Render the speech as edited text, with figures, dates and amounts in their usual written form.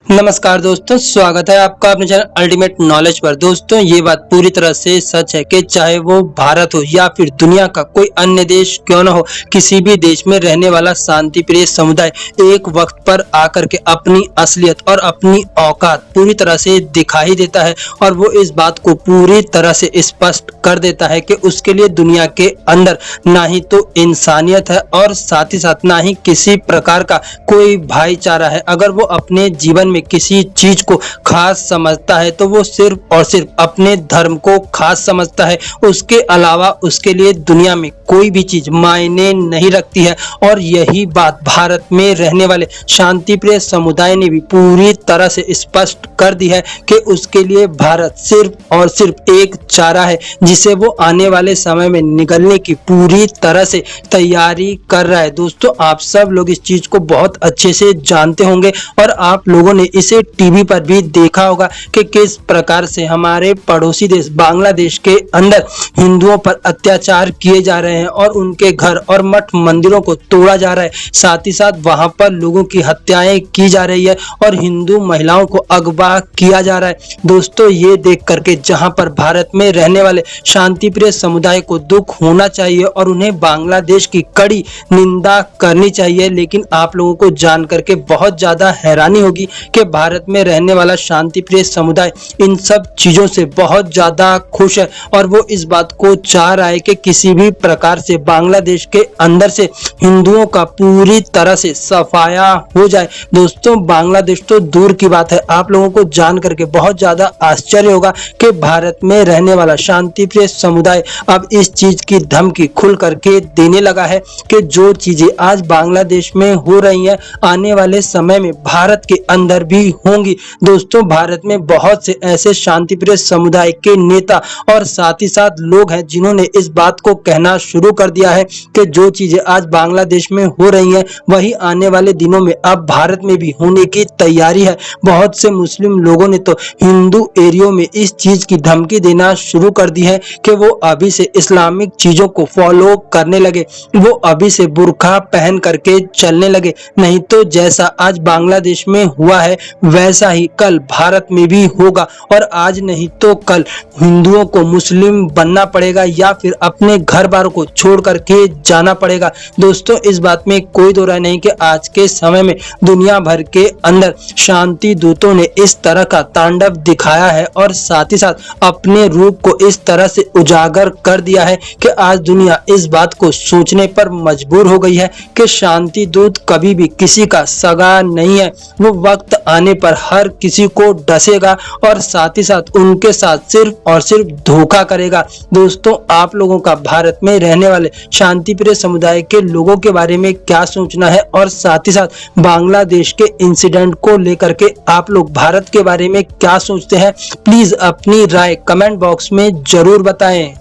नमस्कार दोस्तों, स्वागत है आपका अपने चैनल अल्टीमेट नॉलेज पर। दोस्तों, ये बात पूरी तरह से सच है कि चाहे वो भारत हो या फिर दुनिया का कोई अन्य देश क्यों ना हो, किसी भी देश में रहने वाला शांति प्रिय समुदाय एक वक्त पर आकर के अपनी असलियत और अपनी औकात पूरी तरह से दिखा ही देता है। और वो इस बात को पूरी तरह से स्पष्ट कर देता है कि उसके लिए दुनिया के अंदर ना ही तो इंसानियत है और साथ ही साथ ना ही किसी प्रकार का कोई भाईचारा है। अगर वो अपने जीवन में किसी चीज को खास समझता है तो वो सिर्फ और सिर्फ अपने धर्म को खास समझता है। उसके अलावा उसके लिए दुनिया में कोई भी चीज मायने नहीं रखती है। और यही बात भारत में रहने वाले शांति प्रिय समुदाय ने भी पूरी तरह से स्पष्ट कर दी है कि उसके लिए भारत सिर्फ और सिर्फ एक चारा है, जिसे वो आने वाले समय में निगलने की पूरी तरह से तैयारी कर रहा है। दोस्तों, आप सब लोग इस चीज को बहुत अच्छे से जानते होंगे और आप लोगों ने इसे टीवी पर भी देखा होगा कि किस प्रकार से हमारे पड़ोसी देश बांग्लादेश के अंदर हिंदुओं पर अत्याचार किए जा रहे हैं और उनके घर और मठ मंदिरों को तोड़ा जा रहा है। साथ ही साथ वहां पर लोगों की हत्याएं की जा रही है और हिंदू महिलाओं को अगवा किया जा रहा है। दोस्तों, ये देख करके जहां पर भारत में रहने वाले शांति प्रिय समुदाय को दुख होना चाहिए और उन्हें बांग्लादेश की कड़ी निंदा करनी चाहिए, लेकिन आप लोगों को जान करके बहुत ज्यादा हैरानी होगी कि भारत में रहने वाला शांति प्रिय समुदाय इन सब चीजों से बहुत ज्यादा खुश है और वो इस बात को चाह रहा है कि किसी भी प्रकार से बांग्लादेश के अंदर से हिंदुओं का पूरी तरह से सफाया हो जाए। दोस्तों, बांग्लादेश तो दूर की बात है, आप लोगों को जान करके बहुत ज्यादा आश्चर्य होगा कि भारत में रहने वाला शांति प्रिय समुदाय अब इस चीज की धमकी खुल करके देने लगा है कि जो चीजें आज बांग्लादेश में हो रही हैं आने वाले समय में भारत के अंदर भी होंगी। दोस्तों, भारत में बहुत से ऐसे शांति प्रिय समुदाय के नेता और साथ ही साथ लोग हैं जिन्होंने इस बात को कहना शुरू कर दिया है कि जो चीजें आज बांग्लादेश में हो रही हैं वही आने वाले दिनों में अब भारत में भी होने की तैयारी है। बहुत से मुस्लिम लोगों ने तो हिंदू एरियो में इस चीज की धमकी देना शुरू कर दी है कि वो अभी से इस्लामिक चीजों को फॉलो करने लगे, वो अभी से बुर्का पहन करके चलने लगे, नहीं तो जैसा आज बांग्लादेश में हुआ है वैसा ही कल भारत में भी होगा। और आज नहीं तो कल हिंदुओं को मुस्लिम बनना पड़ेगा या फिर अपने घर बार को छोड़ करके जाना पड़ेगा। दोस्तों, इस बात में कोई दो राय नहीं कि आज के समय में दुनिया भर के अंदर शांति दूतों ने इस तरह का तांडव दिखाया है और साथ ही साथ अपने रूप को इस तरह से उजागर कर दिया है कि आज दुनिया इस बात को सोचने पर मजबूर हो गई है कि शांति दूत कभी भी किसी का सगा नहीं है। वो वक्त आने पर हर किसी को डसेगा और साथ ही साथ उनके साथ सिर्फ और सिर्फ धोखा करेगा। दोस्तों, आप लोगों का भारत में रहने वाले शांति प्रिय समुदाय के लोगों के बारे में क्या सोचना है और साथ ही साथ बांग्लादेश के इंसिडेंट को लेकर के आप लोग भारत के बारे में क्या सोचते हैं, प्लीज अपनी राय कमेंट बॉक्स में जरूर बताएं।